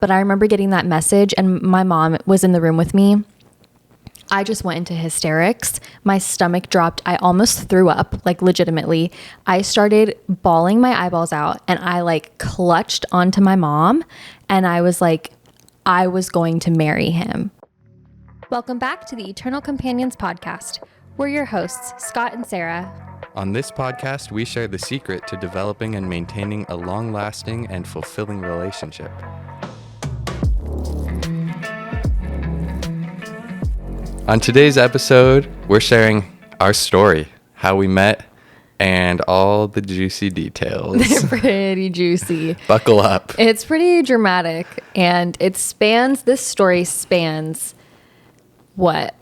But I remember getting that message and my mom was in the room with me. I just went into hysterics. My stomach dropped. I almost threw up, like legitimately. I started bawling my eyeballs out and I like clutched onto my mom and I was like, I was going to marry him. Welcome back to the Eternal Companions podcast. We're your hosts, Scott and Sarah. On this podcast, we share the secret to developing and maintaining a long-lasting and fulfilling relationship. On today's episode, we're sharing our story, how we met, and all the juicy details. They're pretty juicy. Buckle up. It's pretty dramatic, and this story spans, what,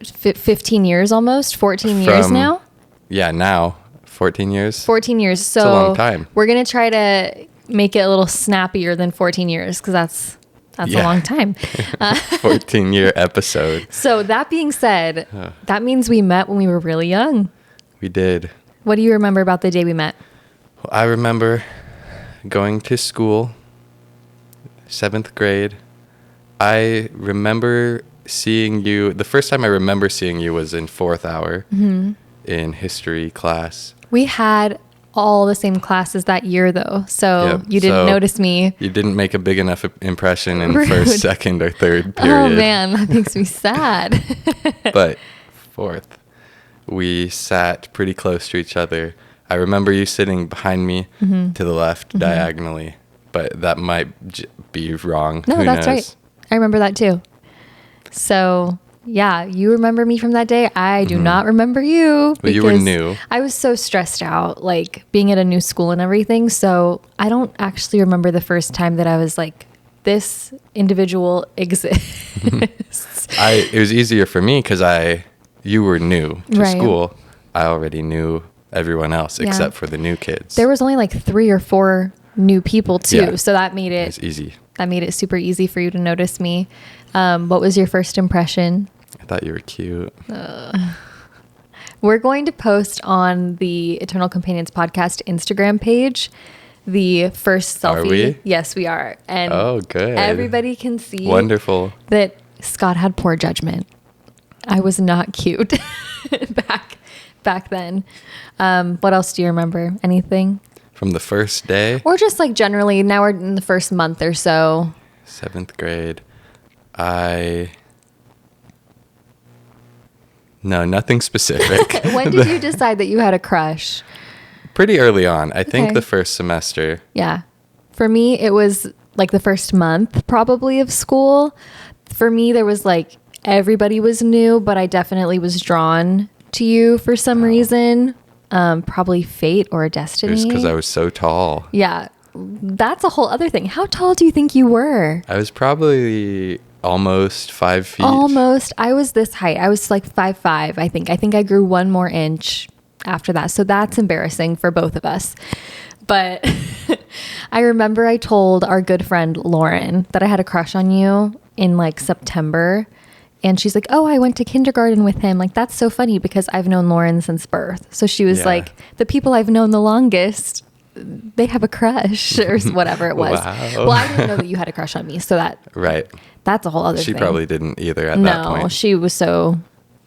15 years almost? 14 years now? Yeah, now. 14 years? 14 years. So it's a long time. We're going to try to make it a little snappier than 14 years, because that's a long time. 14-year episode. So that being said, that means we met when we were really young. We did. What do you remember about the day we met? Well, I remember going to school, 7th grade. I remember seeing you. The first time I remember seeing you was in 4th hour in history class. We had all the same classes that year, though, so you didn't notice me. You didn't make a big enough impression in first, second, or third period. Oh man, that makes me sad. But 4th, we sat pretty close to each other. I remember you sitting behind me to the left diagonally, but that might be wrong. No, Who that's knows? right. I remember that too. So yeah, you remember me from that day. I do not remember you. Well, you were new. I was so stressed out, like being at a new school and everything. So I don't actually remember the first time that I was like, this individual exists. It was easier for me because you were new to school. I already knew everyone else except for the new kids. There was only like 3 or 4 new people too. Yeah. So that made it easy. That made it super easy for you to notice me. What was your first impression? I thought you were cute. We're going to post on the Eternal Companions podcast Instagram page the first selfie. Are we? Yes, we are. And good. Everybody can see Wonderful. that Scott had poor judgment. I was not cute back then. What else do you remember? Anything? From the first day? Or just like generally, now we're in the first month or so. 7th grade. No, nothing specific. When did you decide that you had a crush? Pretty early on. I think the first semester. Yeah. For me, it was like the first month probably of school. For me, there was like everybody was new, but I definitely was drawn to you for some reason. Probably fate or destiny. It was because I was so tall. Yeah. That's a whole other thing. How tall do you think you were? I was probably almost 5 feet. Almost. I was this height. I was like 5'5", I think. I think I grew 1 more inch after that. So that's embarrassing for both of us. But I remember I told our good friend Lauren that I had a crush on you in like September. And she's like, oh, I went to kindergarten with him. Like, that's so funny because I've known Lauren since birth. So she was like, the people I've known the longest, they have a crush or whatever it was. Wow. Well, I didn't know that you had a crush on me. So that's a whole other thing. She probably didn't either at that point. No, she was so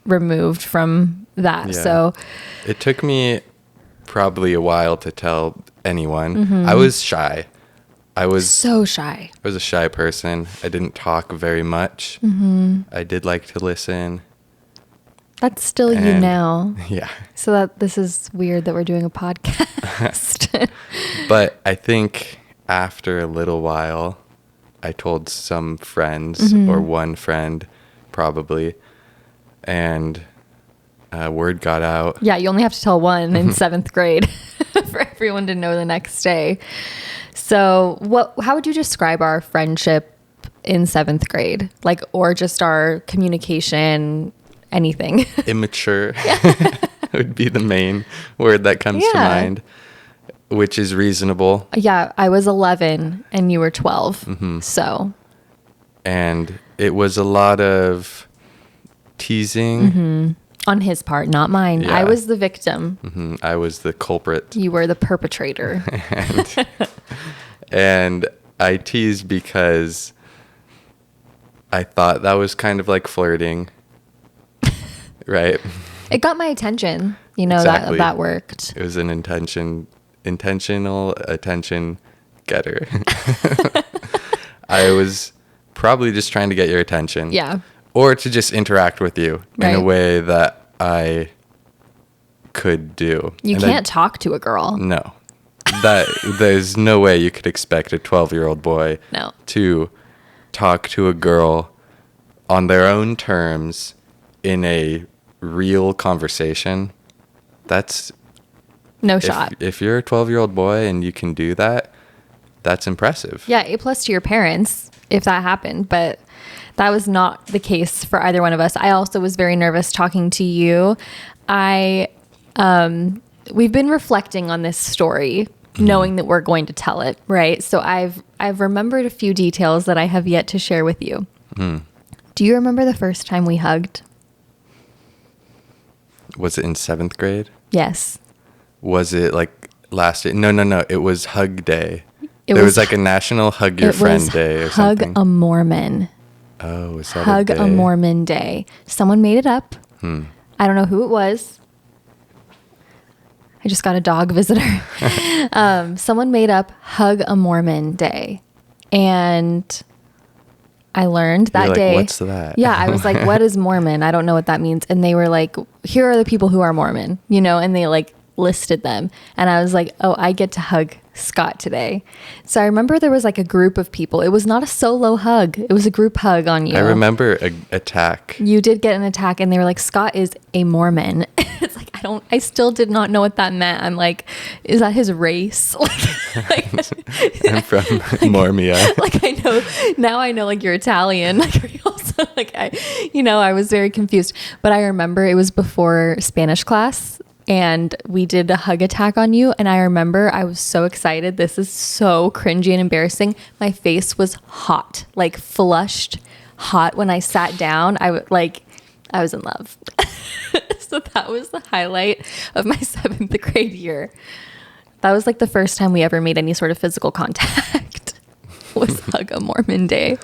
removed from that. Yeah. So it took me probably a while to tell anyone. I was shy. I was so shy. I was a shy person. I didn't talk very much. I did like to listen. That's still you now. Yeah. So that this is weird that we're doing a podcast. But I think after a little while, I told some friends or one friend probably, and word got out. Yeah, you only have to tell one in 7th grade for everyone to know the next day. So how would you describe our friendship in 7th grade? Like, or just our communication, anything? Immature would be the main word that comes to mind, which is reasonable. Yeah, I was 11 and you were 12. So. And it was a lot of teasing. On his part, not mine. Yeah. I was the victim. I was the culprit. You were the perpetrator. And I teased because I thought that was kind of like flirting. Right? It got my attention. You know, Exactly. that worked. It was an intentional attention getter. I was probably just trying to get your attention. Yeah. Or to just interact with you in a Right. way that I could do. You And can't talk to a girl. No. There's no way you could expect a 12-year-old boy No. to talk to a girl on their own terms in a real conversation. That's No shot. If you're a 12-year-old boy and you can do that, that's impressive. Yeah, A+ to your parents if that happened, but that was not the case for either one of us. I also was very nervous talking to you. We've been reflecting on this story, knowing that we're going to tell it, right? So I've remembered a few details that I have yet to share with you. Do you remember the first time we hugged? Was it in 7th grade? Yes. Was it like last year? No. It was Hug Day. There was like a National Hug Your Friend Day or Hug something. a Mormon. Oh, is that Hug a day? a Mormon Day. Someone made it up. I don't know who it was. I just got a dog visitor. Someone made up Hug a Mormon Day. And I learned that You're like, day. what's that? Yeah, I was like, what is Mormon? I don't know what that means. And they were like, here are the people who are Mormon, you know, and they like listed them. And I was like, oh, I get to hug Scott today. So I remember there was like a group of people. It was not a solo hug. It was a group hug on you. I remember a attack. You did get an attack and they were like, Scott is a Mormon. It's like, I still did not know what that meant. I'm like, is that his race? Like I'm from Mormia. like I know like you're Italian. Like are you also like I was very confused. But I remember it was before Spanish class and we did a hug attack on you. And I remember I was so excited. This is so cringy and embarrassing. My face was hot, like flushed hot when I sat down. I was in love. So that was the highlight of my 7th grade year. That was like the first time we ever made any sort of physical contact. Was Hug a Mormon Day.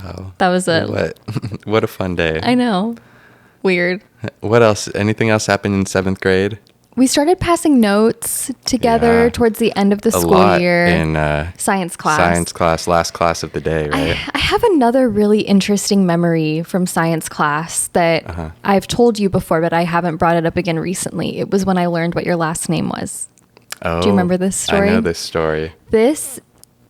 Wow. That was what a fun day. I know. Weird. What else? Anything else happened in 7th grade? We started passing notes together Yeah. towards the end of the A school lot year. in Science class. Science class, last class of the day, right? I have another really interesting memory from science class that I've told you before, but I haven't brought it up again recently. It was when I learned what your last name was. Oh, Do you remember this story? I know this story. This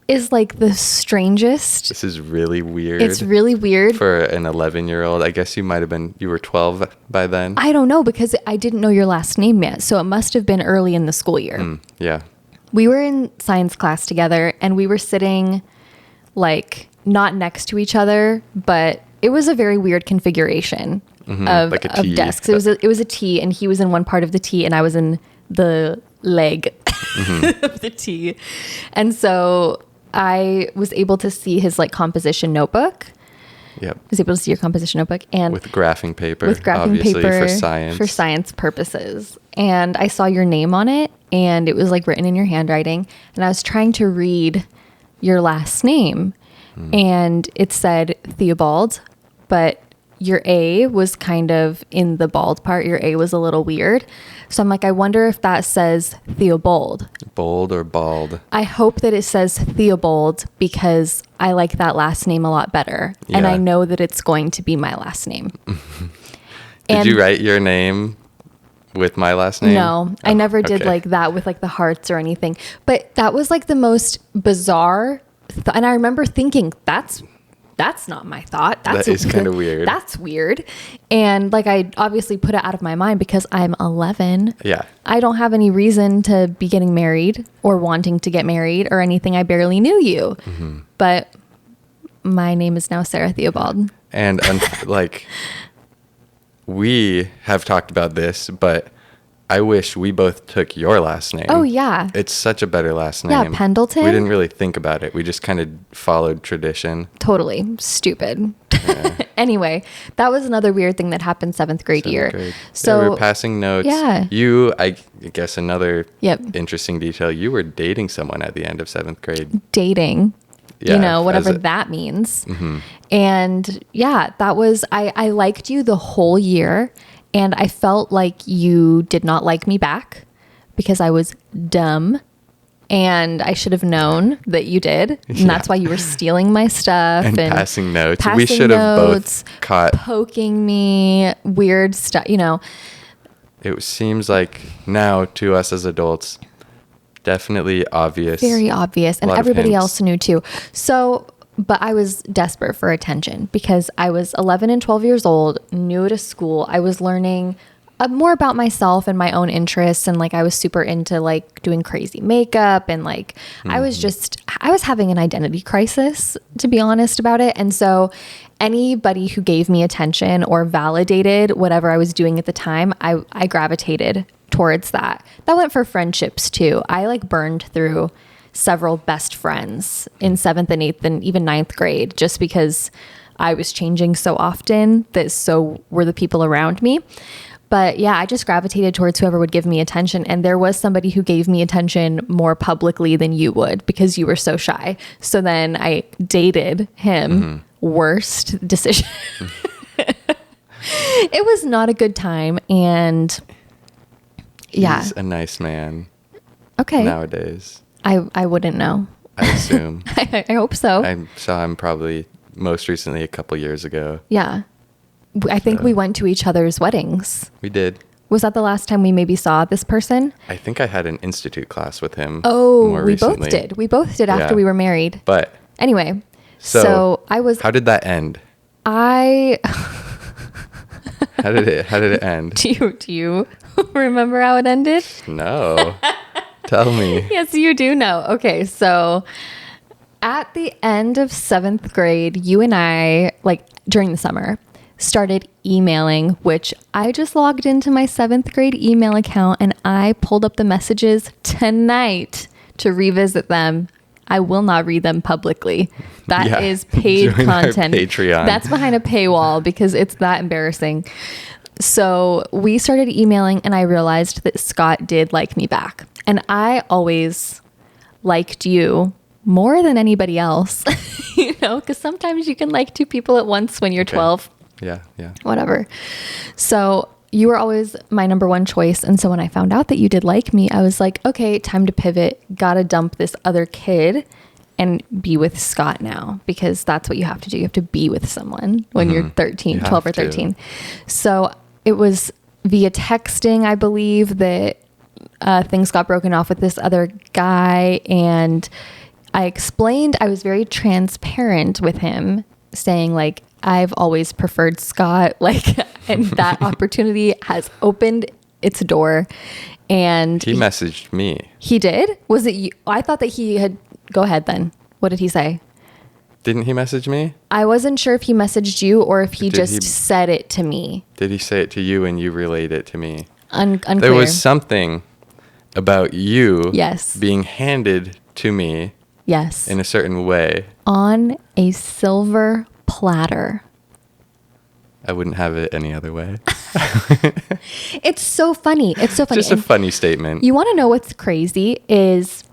is like the strangest. This is really weird. It's really weird. For an 11-year-old. I guess you were 12 by then. I don't know because I didn't know your last name yet. So it must have been early in the school year. Yeah. We were in science class together and we were sitting like not next to each other, but it was a very weird configuration of, like a of T. desks. It was a T and he was in one part of the T and I was in the leg of the T. And so I was able to see his like composition notebook. Yep. I was able to see your composition notebook and With graphing paper. with graphing obviously, paper for science. purposes. And I saw your name on it and it was like written in your handwriting and I was trying to read your last name and it said Theobald, but your A was kind of in the bald part. Your A was a little weird. So I'm like, I wonder if that says Theobald. Bold or bald? I hope that it says Theobald because I like that last name a lot better. And Yeah. I know that it's going to be my last name. Did you write your name with my last name? No, I never did okay. like that with like the hearts or anything. But that was like the most bizarre. And I remember thinking, that's not my thought. That is kinda weird. That's weird. And like I obviously put it out of my mind because I'm 11. Yeah. I don't have any reason to be getting married or wanting to get married or anything. I barely knew you. But my name is now Sarah Theobald. And like, we have talked about this, but I wish we both took your last name. Oh, yeah. It's such a better last Yeah, name. Pendleton. We didn't really think about it. We just kind of followed tradition. Totally stupid. Anyway, that was another weird thing that happened 7th grade year. Grade. So we were passing notes. Yeah. I guess another Yep. interesting detail, you were dating someone at the end of 7th grade. dating. Yeah, you know, whatever as a- that means. And yeah, that was, I liked you the whole year, and I felt like you did not like me back because I was dumb. And I should have known that you did. And that's why you were stealing my stuff and and passing notes. We passing should have notes, both caught. poking me, weird stuff, you know. It seems like now to us as adults, definitely obvious. Very obvious. And lot of everybody hints. else knew too. So, but I was desperate for attention because I was 11 and 12 years old, new to school. I was learning more about myself and my own interests. And like, I was super into like doing crazy makeup and like, I was having an identity crisis, to be honest about it. And so anybody who gave me attention or validated whatever I was doing at the time, I gravitated towards that. That went for friendships too. I like burned through several best friends in 7th and 8th and even 9th grade just because I was changing so often that so were the people around me. But yeah, I just gravitated towards whoever would give me attention. And there was somebody who gave me attention more publicly than you would because you were so shy. So then I dated him. Worst decision. It was not a good time. And yeah. He's a nice man. Okay. Nowadays. I wouldn't know. I assume. I hope so. I saw him probably most recently a couple years ago. Yeah. I think we went to each other's weddings. We did. Was that the last time we maybe saw this person? I think I had an institute class with him. Oh, more we recently. both did. We both did after Yeah. we were married. But Anyway, so I was. how did that end? I How did it end? do you remember how it ended? No. Tell me. Yes, you do know. Okay, so at the end of 7th grade, you and I, like during the summer, started emailing, which I just logged into my 7th grade email account and I pulled up the messages tonight to revisit them. I will not read them publicly. That is paid Join our content. Patreon. That's behind a paywall because it's that embarrassing. So we started emailing and I realized that Scott did like me back. And I always liked you more than anybody else, you know, because sometimes you can like 2 people at once when you're 12. Yeah. Whatever. So you were always my number one choice. And so when I found out that you did like me, I was like, okay, time to pivot. Gotta dump this other kid and be with Scott now, because that's what you have to do. You have to be with someone when you're 13, You 12 or have to. 13. So it was via texting, I believe, that things got broken off with this other guy. And I explained, I was very transparent with him, saying like, I've always preferred Scott, like, and that opportunity has opened its door. And He messaged me. he did? Was it you? I thought that he had, go ahead then. What did he say? Didn't he message me? I wasn't sure if he messaged you or if he Did just he- said it to me. Did he say it to you and you relayed it to me? Unclear. There was something about you Yes. being handed to me Yes. in a certain way. On a silver platter. I wouldn't have it any other way. It's so funny. It's so funny. Just a And funny statement. you want to know what's crazy is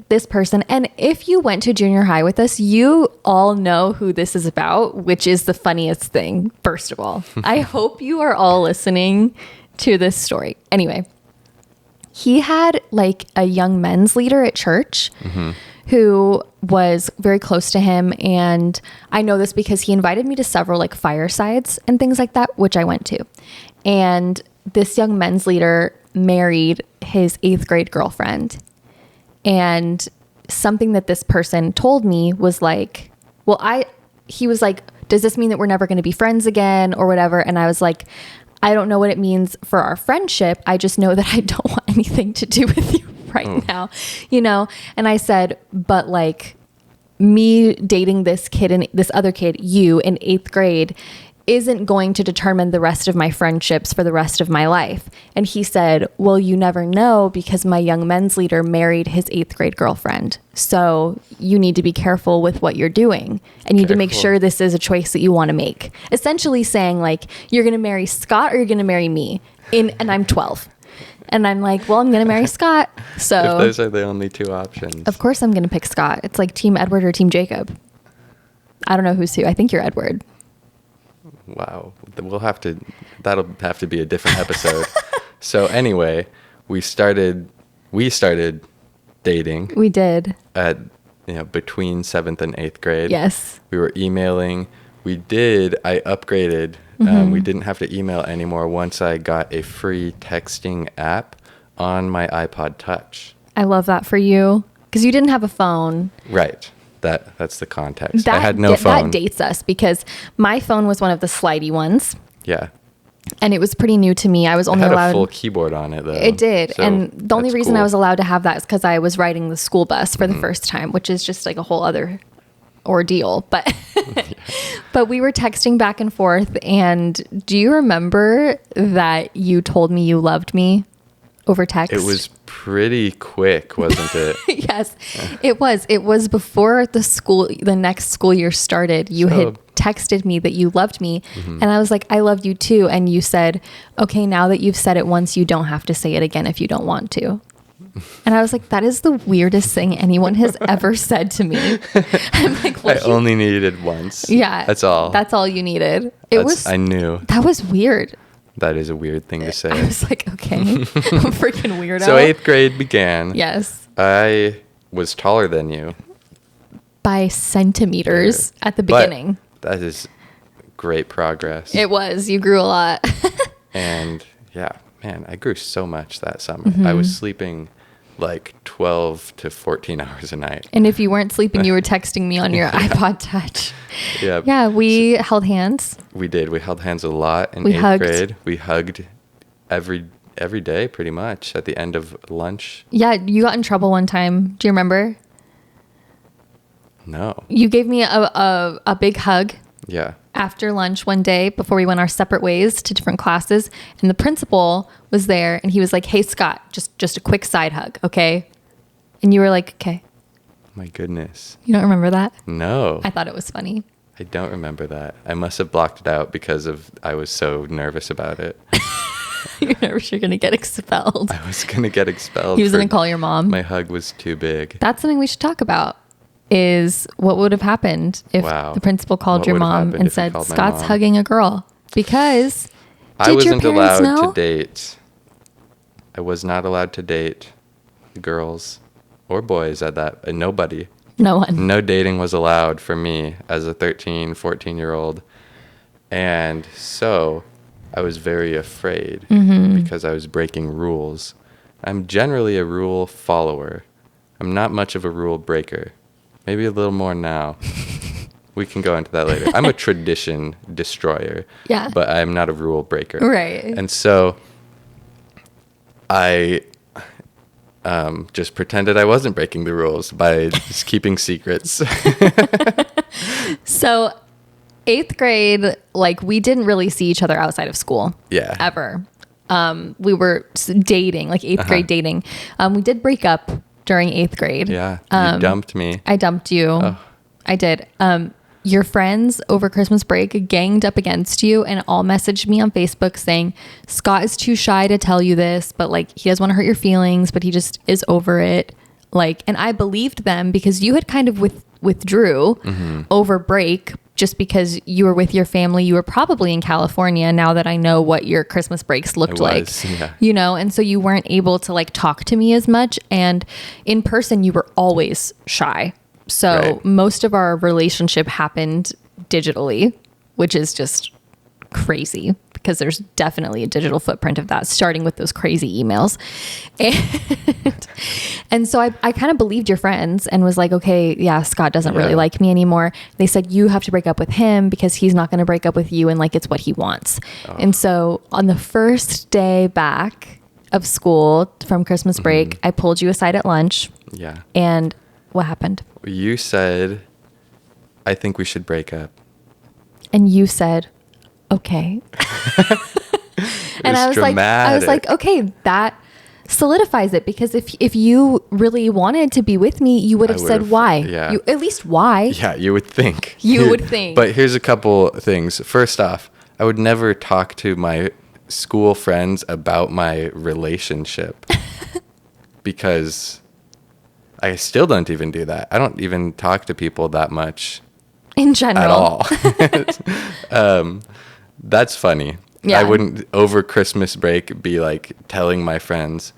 this person, and if you went to junior high with us, you all know who this is about, which is the funniest thing, first of all. I hope you are all listening to this story. Anyway, he had like a young men's leader at church who was very close to him. And I know this because he invited me to several like firesides and things like that, which I went to. And this young men's leader married his 8th grade girlfriend. And something that this person told me was like, he was like, does this mean that we're never going to be friends again or whatever? And I was like, I don't know what it means for our friendship. I just know that I don't want anything to do with you right now, you know? And I said, but like me dating this kid and this other kid, you in 8th grade, isn't going to determine the rest of my friendships for the rest of my life. And he said, well, you never know because my young men's leader married his 8th grade girlfriend. So you need to be careful with what you're doing and you need to make sure this is a choice that you want to make. Essentially saying like, you're going to marry Scott or you're going to marry me and I'm 12. And I'm like, well, I'm going to marry Scott. So If those are the only two options. of course I'm going to pick Scott. It's like Team Edward or Team Jacob. I don't know who's who. I think you're Edward. Wow. That'll have to be a different episode. So anyway, we started dating. We did. At, between 7th and 8th grade. Yes. We were emailing. I upgraded. We didn't have to email anymore once I got a free texting app on my iPod Touch. I love that for you. Because you didn't have a phone. Right. That's the context. I had no phone. That dates us because my phone was one of the slidey ones. Yeah. And it was pretty new to me. I was only allowed. It allowed had a full keyboard on it, though. It did. So and the only reason cool. I was allowed to have that is because I was riding the school bus for the first time, which is just like a whole other ordeal. But but we were texting back and forth. And do you remember that you told me you loved me over text? It was pretty quick, wasn't it? Yes, it was. It was before the next school year started. You had texted me that you loved me. And I was like, I love you too. And you said, okay, now that you've said it once, you don't have to say it again if you don't want to. And I was like, that is the weirdest thing anyone has ever said to me. I'm like, I only needed it once. Yeah. That's all. That's all you needed. I knew. That was weird. That is a weird thing to say. I was like, okay, I'm a freaking weirdo. So 8th grade began. Yes. I was taller than you. By centimeters at the beginning. But that is great progress. It was. You grew a lot. And yeah, man, I grew so much that summer. I was sleeping like 12 to 14 hours a night. And if you weren't sleeping, you were texting me on your iPod Touch. Yeah. Yeah, we held hands. We did. We held hands a lot in We 8th hugged. grade. We hugged every day pretty much at the end of lunch. Yeah, you got in trouble one time. Do you remember? No. You gave me a big hug Yeah. after lunch one day before we went our separate ways to different classes. And the principal was there and he was like, hey, Scott, just a quick side hug, okay? And you were like, okay. My goodness. You don't remember that? No. I thought it was funny. I don't remember that. I must have blocked it out because I was so nervous about it. You're nervous you're going to get expelled. I was going to get expelled. He was going to call your mom. My hug was too big. That's something we should talk about. Is what would have happened if the principal called your mom and said, Scott's hugging a girl? Because I wasn't allowed know? to date. I was not allowed to date girls or boys at that. Nobody. No one. No dating was allowed for me as a 13, 14-year-old. And so I was very afraid because I was breaking rules. I'm generally a rule follower. I'm not much of a rule breaker. Maybe a little more now. We can go into that later. I'm a tradition destroyer. Yeah. But I'm not a rule breaker. Right. And so I just pretended I wasn't breaking the rules by just keeping secrets. So 8th grade, like we didn't really see each other outside of school. Yeah. Ever. We were dating, like 8th grade dating. We did break up during 8th grade. Yeah. You dumped me. I dumped you. Oh. I did. Your friends over Christmas break ganged up against you and all messaged me on Facebook saying, Scott is too shy to tell you this, but like he doesn't want to hurt your feelings, but he just is over it. Like, and I believed them because you had kind of withdrew over break just because you were with your family. You were probably in California now that I know what your Christmas breaks looked like, yeah. you know? And so you weren't able to like talk to me as much. And in person, you were always shy. So Right. most of our relationship happened digitally, which is just crazy because there's definitely a digital footprint of that, starting with those crazy emails. And so I kind of believed your friends and was like, okay, yeah, Scott doesn't really like me anymore. They said, you have to break up with him because he's not going to break up with you. And like, it's what he wants. Oh. And so on the first day back of school from Christmas break, I pulled you aside at lunch. Yeah. And what happened? You said, I think we should break up. And you said, okay. And I was like, okay, that solidifies it, because if you really wanted to be with me, you would have said why. Yeah. At least why. Yeah, you would think. You would think. But here's a couple things. First off, I would never talk to my school friends about my relationship because I still don't even do that. I don't even talk to people that much in general at all. That's funny. Yeah. I wouldn't over Christmas break be like telling my friends,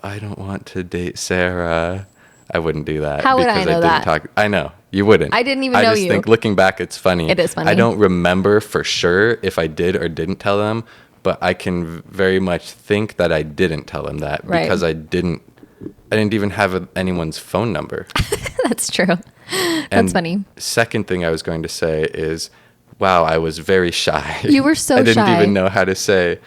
I don't want to date Sarah. I wouldn't do that. How would I know that? I know. You wouldn't. I didn't even know you. I just think looking back, it's funny. It is funny. I don't remember for sure if I did or didn't tell them, but I can very much think that I didn't tell them that because I didn't even have anyone's phone number. That's true. That's funny. Second thing I was going to say is, wow, I was very shy. You were so shy. I didn't even know how to say,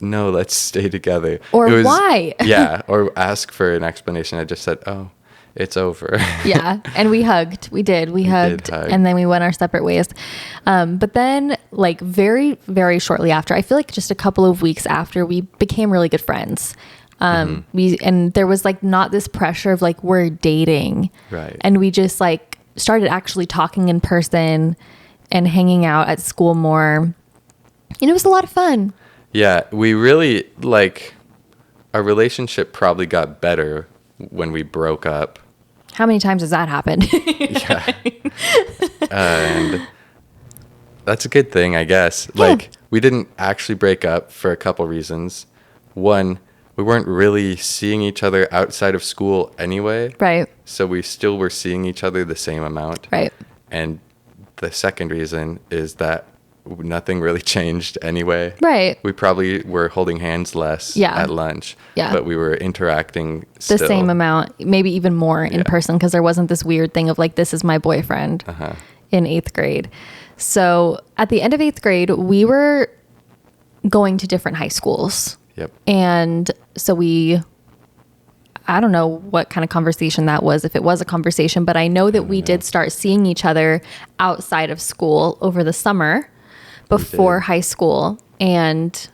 no, let's stay together. Or why? Yeah, or ask for an explanation. I just said, oh, it's over. Yeah, and we hugged. We did. We hugged, and then we went our separate ways. But then, like, very, very shortly after, I feel like just a couple of weeks after, we became really good friends. And there was like not this pressure of like we're dating, right? And we just like started actually talking in person and hanging out at school more. And it was a lot of fun. Yeah, we really like our relationship probably got better when we broke up. How many times has that happened? Yeah, and that's a good thing, I guess. Yeah. Like we didn't actually break up for a couple reasons. One, we weren't really seeing each other outside of school anyway. Right. So we still were seeing each other the same amount. Right. And the second reason is that nothing really changed anyway. Right. We probably were holding hands less at lunch. Yeah. But we were interacting still. The same amount, maybe even more in person, because there wasn't this weird thing of like, this is my boyfriend in 8th grade. So at the end of 8th grade, we were going to different high schools. Yep. And so I don't know what kind of conversation that was, if it was a conversation, but I know that we did start seeing each other outside of school over the summer before high school. And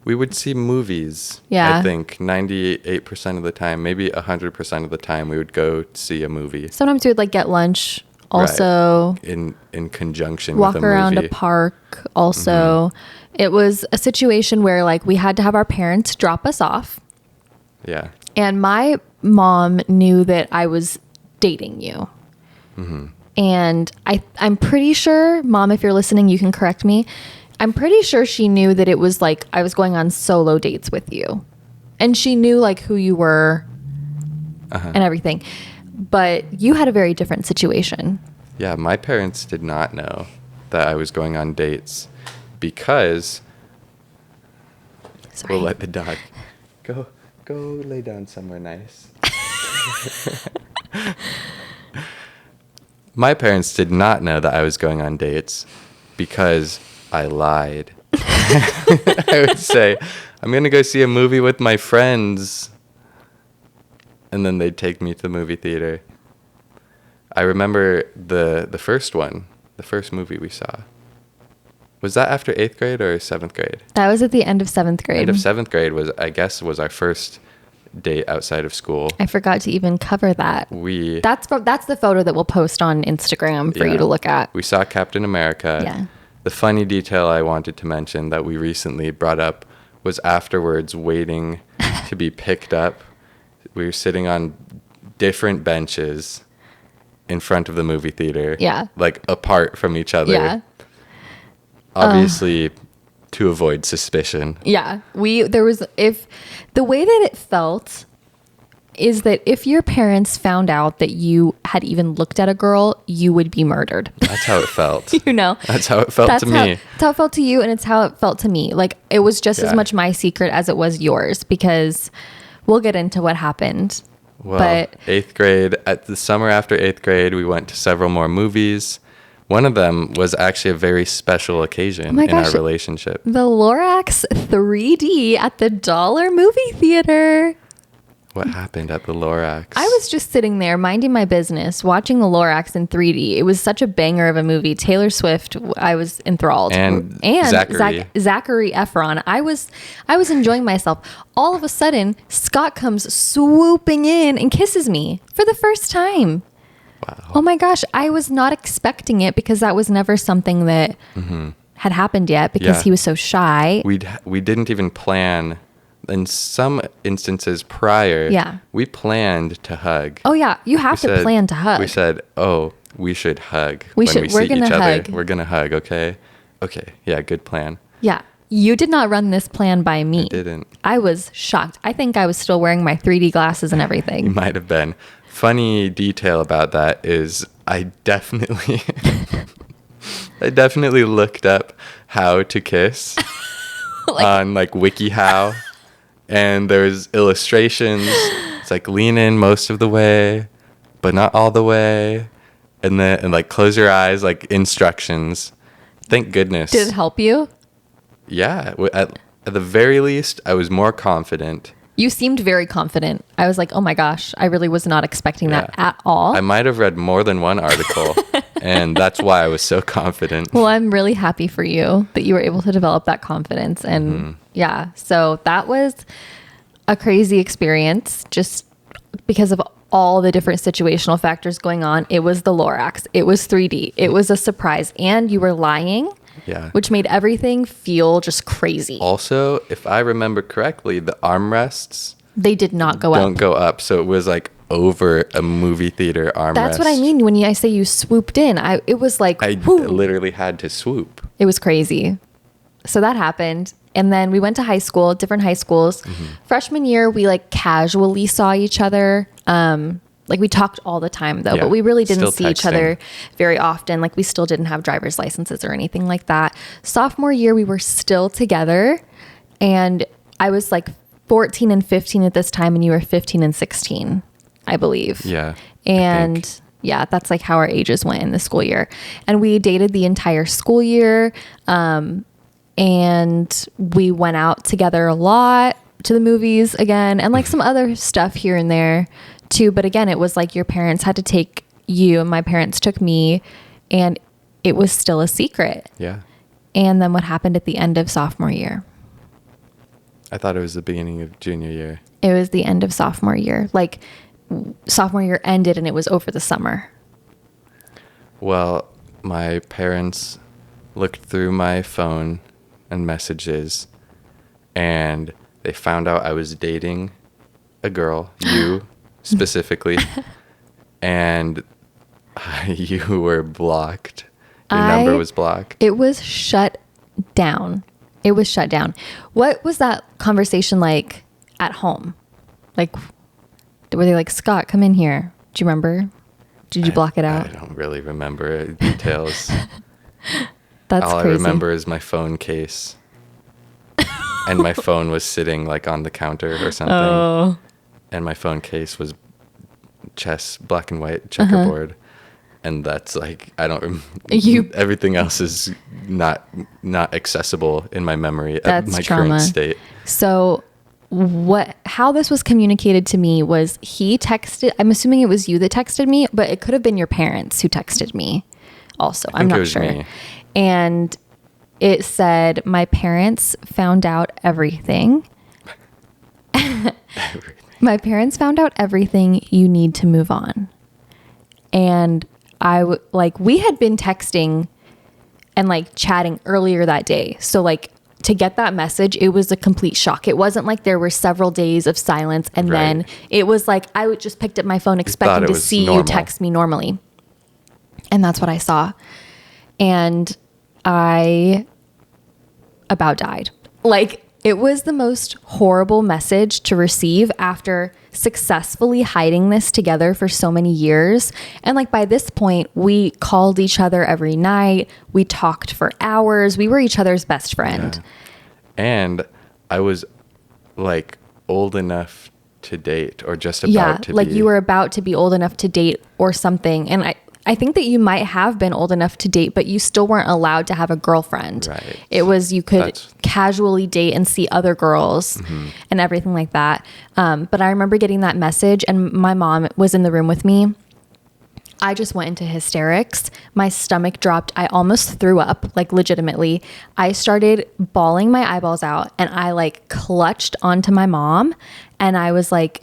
we would see movies. Yeah. I think 98% of the time, maybe 100% of the time we would go see a movie. Sometimes we would like get lunch also. Right. In conjunction walk with a movie. around a park also. It was a situation where like we had to have our parents drop us off. Yeah. And my mom knew that I was dating you. And I'm pretty sure, Mom, if you're listening, you can correct me. I'm pretty sure she knew that it was like I was going on solo dates with you. And she knew like who you were and everything. But you had a very different situation. Yeah, my parents did not know that I was going on dates because we'll let the dog go lay down somewhere nice. My parents did not know that I was going on dates because I lied. I would say, I'm going to go see a movie with my friends. And then they'd take me to the movie theater. I remember the first one, the first movie we saw. Was that after 8th grade or 7th grade? That was at the end of 7th grade. End of 7th grade was our first date outside of school. I forgot to even cover that. That's the photo that we'll post on Instagram for you to look at. We saw Captain America. Yeah. The funny detail I wanted to mention that we recently brought up was afterwards waiting to be picked up. We were sitting on different benches in front of the movie theater. Yeah. Like apart from each other. Yeah. Obviously to avoid suspicion. Yeah. If the way that it felt is that if your parents found out that you had even looked at a girl, you would be murdered. That's how it felt. You know? That's how it felt to me. That's how it felt to you, and it's how it felt to me. Like, it was just as much my secret as it was yours, because we'll get into what happened. Well, 8th grade, at the summer after 8th grade, we went to several more movies. One of them was actually a very special occasion in our relationship. The Lorax 3D at the Dollar Movie Theater. What happened at the Lorax? I was just sitting there minding my business, watching the Lorax in 3D. It was such a banger of a movie. Taylor Swift, I was enthralled. And Zachary Efron. I was enjoying myself. All of a sudden, Scott comes swooping in and kisses me for the first time. Wow. Oh my gosh, I was not expecting it because that was never something that had happened yet because Yeah. he was so shy. We didn't even plan. In some instances prior, Yeah. we planned to hug. Oh yeah, you have We to said- plan to hug. We said, "Oh, we should hug We when should- we we're see gonna each hug. other. We're gonna hug, okay? Okay, yeah, good plan." Yeah. You did not run this plan by me. I didn't. I was shocked. I think I was still wearing my 3D glasses and You everything. might have been. Funny detail about that is I definitely looked up how to kiss on like WikiHow, and there's illustrations. It's like lean in most of the way, but not all the way, and like close your eyes, like instructions. Thank goodness. Did it help you? Yeah, at the very least, I was more confident. You seemed very confident. I was like, oh my gosh, I really was not expecting that Yeah. at all. I might have read more than one article, and that's why I was so confident. Well, I'm really happy for you that you were able to develop that confidence. And yeah, so that was a crazy experience just because of all the different situational factors going on. It was the Lorax, it was 3D, it was a surprise, and you were lying. Yeah. Which made everything feel just crazy. Also, if I remember correctly, the armrests They did not go don't up. go up, so it was like over a movie theater armrest. That's what I mean when I say you swooped in. It was like, I whew. literally had to swoop. It was crazy. So that happened. And then we went to high school, different high schools. Freshman year, we like casually saw each other. Like we talked all the time though, Yeah, but we really didn't still see each other very often. Like we still didn't have driver's licenses or anything like that. Sophomore year, we were still together. And I was like 14 and 15 at this time, and you were 15 and 16, I believe. Yeah. And yeah, that's like how our ages went in the school year. And we dated the entire school year. And we went out together a lot to the movies again, and like some other stuff here and there too. But again, it was like your parents had to take you and my parents took me, and it was still a secret. Yeah. And then what happened at the end of sophomore year? I thought it was the beginning of junior year. It was the end of sophomore year. Like sophomore year ended and it was over the summer. Well, my parents looked through my phone and messages, and they found out I was dating a girl, you specifically, and you were blocked. Your number was blocked. It was shut down. It was shut down. What was that conversation like at home? Like, were they like, Scott, come in here? Do you remember? Did you block it out? I don't really remember details. That's All crazy. I remember is my phone case. And my phone was sitting like on the counter or something. Oh, And my phone case was black and white checkerboard. And that's like, I don't everything else is not accessible in my memory at That's my trauma. current state. So how this was communicated to me was he texted, I'm assuming it was you that texted me, but it could have been your parents who texted me also. I'm think it not was sure. me. And it said, my parents found out everything. My parents found out everything. You need to move on. And we had been texting and like chatting earlier that day. So like to get that message, it was a complete shock. It wasn't like there were several days of silence. And then Right. it was like, I would just picked up my phone expecting it to was see normal. you text me normally. And that's what I saw. And I about died. Like, it was the most horrible message to receive after successfully hiding this together for so many years. And like by this point, we called each other every night. We talked for hours. We were each other's best friend. Yeah. And I was like old enough to date or just about to like be. you were about to be old enough to date or something. And I think that you might have been old enough to date, but you still weren't allowed to have a girlfriend. Right. It was, you could That's- casually date and see other girls and everything like that. But I remember getting that message and my mom was in the room with me. I just went into hysterics. My stomach dropped. I almost threw up, like legitimately. I started bawling my eyeballs out and I like clutched onto my mom and I was like,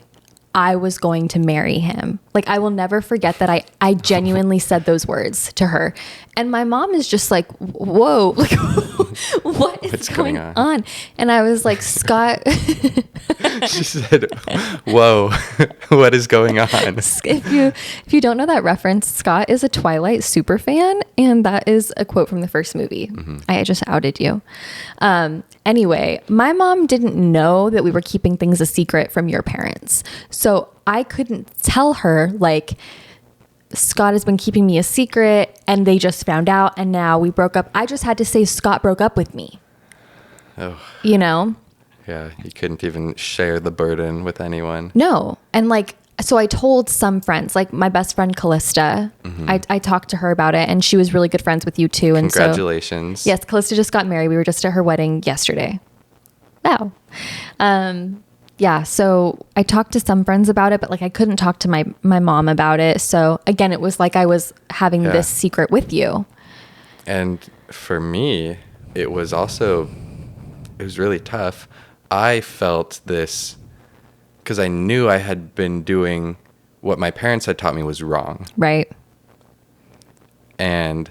I was going to marry him. Like, I will never forget that I genuinely said those words to her. And my mom is just like, whoa, like, what is What's going going on? And I was like, Scott. She said, whoa, what is going on? If you don't know that reference, Scott is a Twilight super fan. And that is a quote from the first movie. Mm-hmm. I just outed you. Anyway, my mom didn't know that we were keeping things a secret from your parents. So I couldn't tell her, like, Scott has been keeping me a secret and they just found out and now we broke up. I just had to say Scott broke up with me. Oh. You know? Yeah, you couldn't even share the burden with anyone. No. And like, so I told some friends, like my best friend Callista, mm-hmm. I talked to her about it and she was really good friends with you too. And congratulations. So, yes, Callista just got married. We were just at her wedding yesterday. Wow. Yeah, so I talked to some friends about it, but like I couldn't talk to my mom about it. So again, it was like I was having this secret with you. And for me, it was really tough. I felt this because I knew I had been doing what my parents had taught me was wrong. Right. And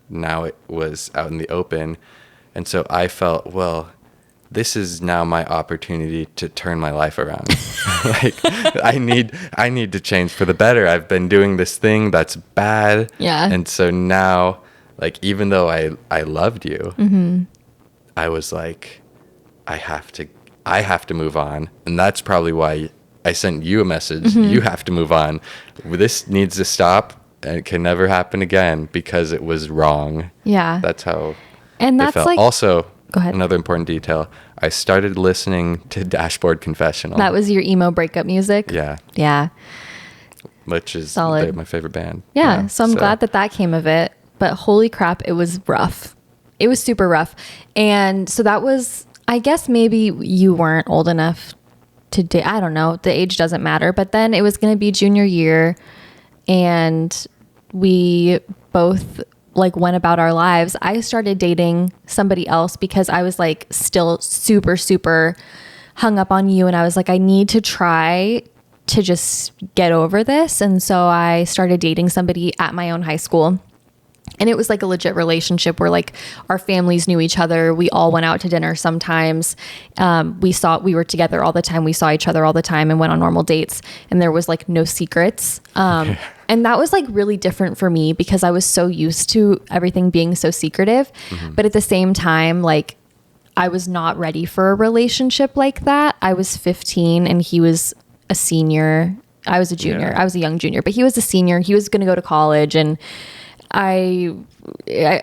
now it was out in the open. And so I felt, well, this is now my opportunity to turn my life around. Like I need to change for the better. I've been doing this thing that's bad. Yeah. And so now, like, even though I loved you, mm-hmm. I was like, I have to move on. And that's probably why I sent you a message. Mm-hmm. You have to move on. This needs to stop and it can never happen again because it was wrong. Yeah. That's how and that's it felt. Like, also, go ahead. Another important detail. I started listening to Dashboard Confessional. That was your emo breakup music? Yeah. Yeah. Which is my favorite band. Yeah. So I'm glad that came of it. But holy crap, it was rough. It was super rough. And so that was, I guess maybe you weren't old enough to date. I don't know. The age doesn't matter. But then it was going to be junior year. And we both like went about our lives. I started dating somebody else because I was like still super, super hung up on you. And I was like, I need to try to just get over this. And so I started dating somebody at my own high school. And it was like a legit relationship where like our families knew each other. We all went out to dinner sometimes. We were together all the time. We saw each other all the time and went on normal dates. And there was like no secrets. And that was like really different for me because I was so used to everything being so secretive. Mm-hmm. But at the same time, like I was not ready for a relationship like that. I was 15 and he was a senior. I was a junior. Yeah. I was a young junior, but he was a senior. He was going to go to college and I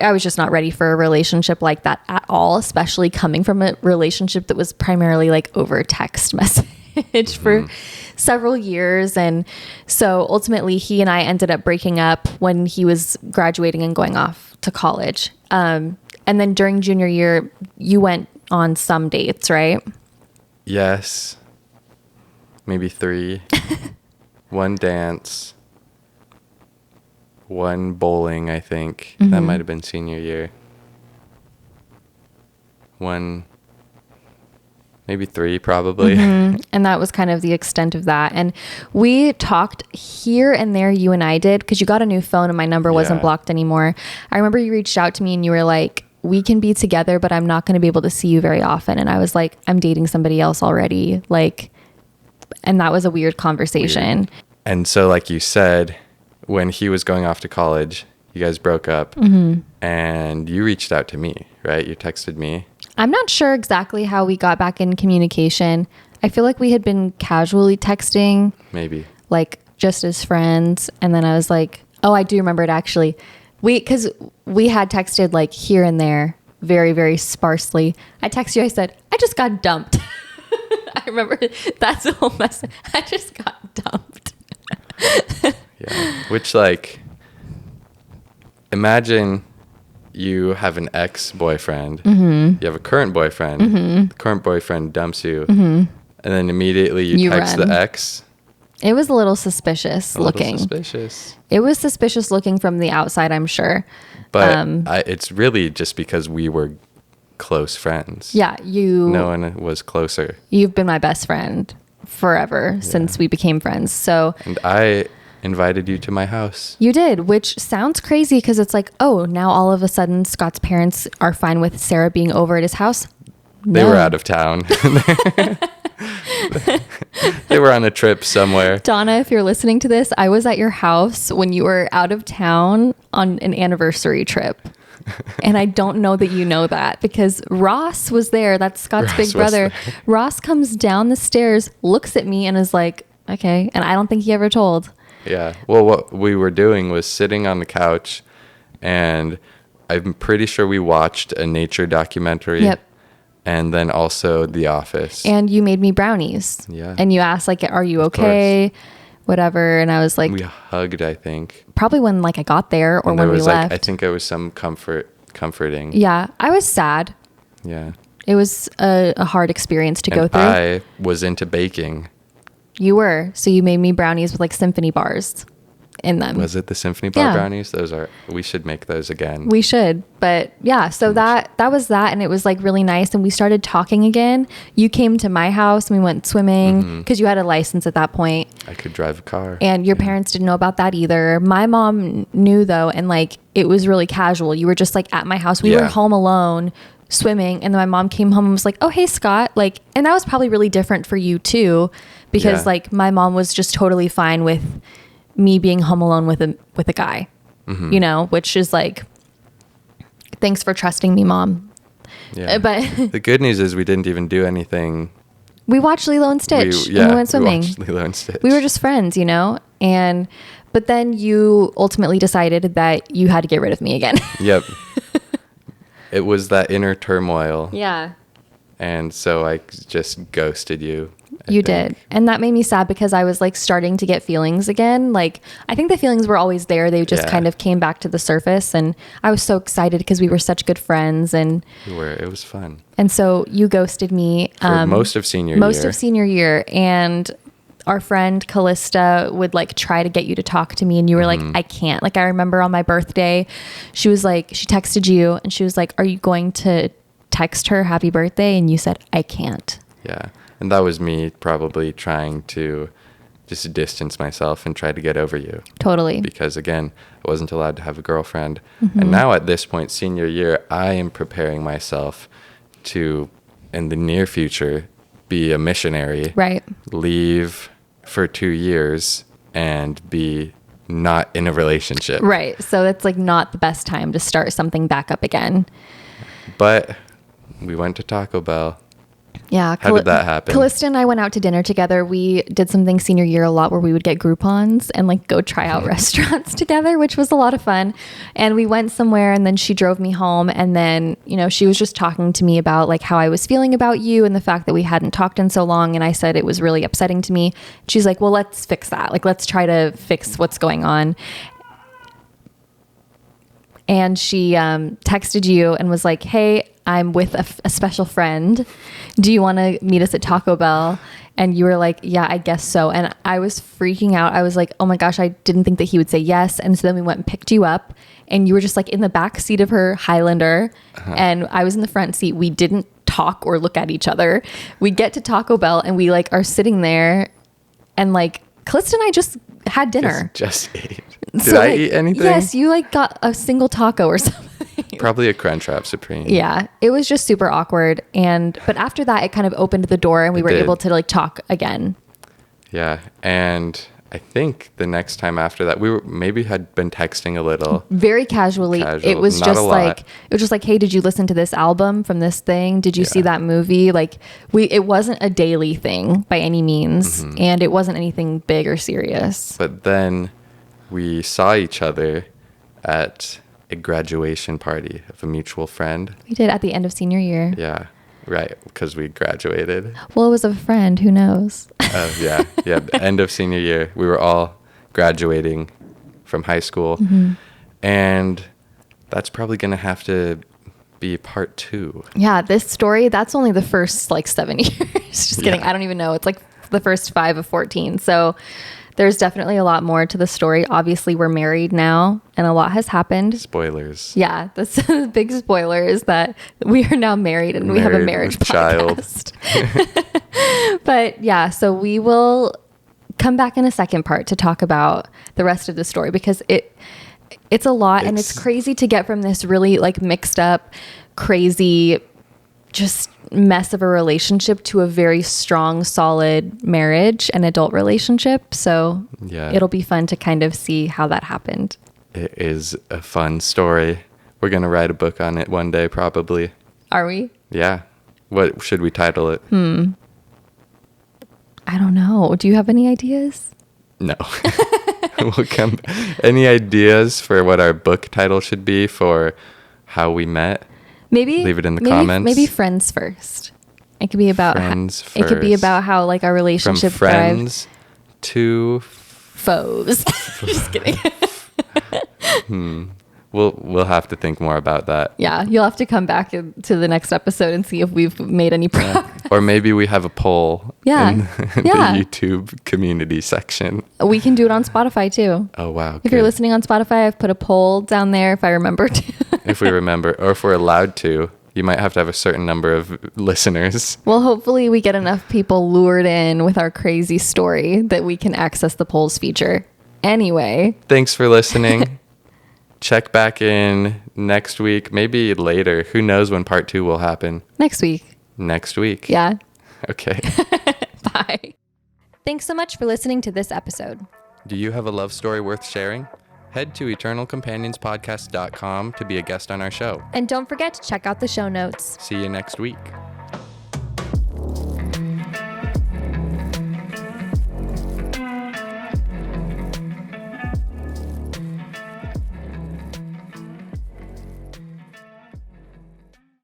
was just not ready for a relationship like that at all, especially coming from a relationship that was primarily like over text message mm-hmm. for several years. And so ultimately he and I ended up breaking up when he was graduating and going off to college. And then during junior year, you went on some dates, right? Yes. Maybe 3. One dance. One bowling, I think. Mm-hmm. That might have been senior year. One, maybe 3 probably. Mm-hmm. And that was kind of the extent of that. And we talked here and there, you and I did, because you got a new phone and my number wasn't blocked anymore. I remember you reached out to me and you were like, we can be together, but I'm not going to be able to see you very often. And I was like, I'm dating somebody else already. Like, and that was a weird conversation. Weird. And so like you said, when he was going off to college, you guys broke up mm-hmm. and you reached out to me, right? You texted me. I'm not sure exactly how we got back in communication. I feel like we had been casually texting. Maybe. Like just as friends. And then I was like, oh, I do remember it actually. Because we had texted like here and there very, very sparsely. I texted you, I said, I just got dumped. I remember that's the whole message. I just got dumped. Yeah. Which, like, imagine you have an ex-boyfriend, mm-hmm. you have a current boyfriend, mm-hmm. the current boyfriend dumps you, mm-hmm. and then immediately you text run. the ex. It was a little suspicious looking. Suspicious. It was suspicious looking from the outside, I'm sure. But it's really just because we were close friends. Yeah, no one was closer. You've been my best friend forever since we became friends. So, and I invited you to my house. You did, which sounds crazy because it's like, oh, now all of a sudden Scott's parents are fine with Sarah being over at his house. They were out of town. They were on a trip somewhere. Donna, if you're listening to this, I was at your house when you were out of town on an anniversary trip. And I don't know that you know that because Ross was there. That's Scott's big brother. Ross comes down the stairs, looks at me and is like, okay. And I don't think he ever told. Yeah. Well, what we were doing was sitting on the couch, and I'm pretty sure we watched a nature documentary. Yep. And then also The Office. And you made me brownies. Yeah. And you asked like, are you okay? Whatever. And I was like, we hugged, I think. Probably when like I got there or and when we left. I think it was some comforting. Yeah. I was sad. Yeah. It was a hard experience to go through. I was into baking. You were. So you made me brownies with like symphony bars in them. Was it the symphony bar brownies? We should make those again. We should. But yeah, so that was that. And it was like really nice. And we started talking again. You came to my house and we went swimming because you had a license at that point. I could drive a car. And your parents didn't know about that either. My mom knew though. And like, it was really casual. You were just like at my house. We were home alone swimming. And then my mom came home and was like, oh, hey, Scott. Like, and that was probably really different for you too, because like my mom was just totally fine with me being home alone with a guy, you know, which is like, thanks for trusting me, Mom. Yeah. But the good news is we didn't even do anything. We watched Lilo and Stitch and we went swimming. We watched Lilo and Stitch. We were just friends, you know, but then you ultimately decided that you had to get rid of me again. Yep. It was that inner turmoil. Yeah. And so I just ghosted you. You did. And that made me sad because I was like starting to get feelings again. Like, I think the feelings were always there. They just kind of came back to the surface. And I was so excited because we were such good friends. And we were. It was fun. And so you ghosted me. For most of senior year. Most of senior year. And our friend Callista would like try to get you to talk to me. And you were like, I can't. Like, I remember on my birthday, she was like, she texted you and she was like, are you going to text her happy birthday? And you said, I can't. Yeah. And that was me probably trying to just distance myself and try to get over you. Totally. Because again, I wasn't allowed to have a girlfriend. And now at this point, senior year, I am preparing myself to, in the near future, be a missionary. Right. Leave for 2 years and be not in a relationship. Right. So that's like not the best time to start something back up again. But we went to Taco Bell. Yeah. How did that happen? Callista and I went out to dinner together. We did something senior year a lot where we would get Groupons and like go try out restaurants together, which was a lot of fun. And we went somewhere and then she drove me home. And then, you know, she was just talking to me about like how I was feeling about you and the fact that we hadn't talked in so long. And I said it was really upsetting to me. She's like, well, let's fix that. Like, let's try to fix what's going on. And she texted you and was like, hey, I'm with a special friend. Do you want to meet us at Taco Bell? And you were like, yeah, I guess so. And I was freaking out. I was like, oh my gosh, I didn't think that he would say yes. And so then we went and picked you up and you were just like in the back seat of her Highlander. And I was in the front seat. We didn't talk or look at each other. We get to Taco Bell and we like are sitting there and like Callista and I just had dinner. Just ate. Did I eat anything? Yes, you like got a single taco or something. Probably a Crunchwrap Supreme. Yeah, it was just super awkward. But after that, it kind of opened the door and we were able to like talk again. Yeah, and I think the next time after that, we maybe had been texting a little. Very casually. It was just like, hey, did you listen to this album from this thing? Did you see that movie? Like it wasn't a daily thing by any means. And it wasn't anything big or serious. But then we saw each other at a graduation party of a mutual friend. We did at the end of senior year. Yeah, right, because we graduated. Well, it was a friend. Who knows? Yeah. The end of senior year. We were all graduating from high school. And that's probably going to have to be part 2. Yeah, this story, that's only the first like 7 years. Just kidding. I don't even know. It's like the first 5 of 14. So there's definitely a lot more to the story. Obviously, we're married now and a lot has happened. Spoilers. Yeah, the big spoiler is that we are now married and we have a marriage podcast. But yeah, so we will come back in a second part to talk about the rest of the story, because it's a lot, and it's crazy to get from this really like mixed up, crazy, just mess of a relationship to a very strong, solid marriage and adult relationship. So yeah, it'll be fun to kind of see how that happened. It is a fun story. We're going to write a book on it one day, probably. Are we? Yeah. What should we title it? I don't know. Do you have any ideas? No. We'll come. Any ideas for what our book title should be for how we met? Maybe leave it in the comments. Maybe friends first. It could be about friends it could be about how like our relationship from friends to foes. Just kidding. We'll have to think more about that. Yeah, you'll have to come back to the next episode and see if we've made any progress. Or maybe we have a poll in the YouTube community section. We can do it on Spotify too. Oh, wow. If you're listening on Spotify, I've put a poll down there if I remember to. If we remember, or if we're allowed to. You might have to have a certain number of listeners. Well, hopefully we get enough people lured in with our crazy story that we can access the polls feature. Anyway. Thanks for listening. Check back in next week, maybe later. Who knows when part 2 will happen? Next week. Next week. Yeah. Okay. Bye. Thanks so much for listening to this episode. Do you have a love story worth sharing? Head to eternalcompanionspodcast.com to be a guest on our show. And don't forget to check out the show notes. See you next week.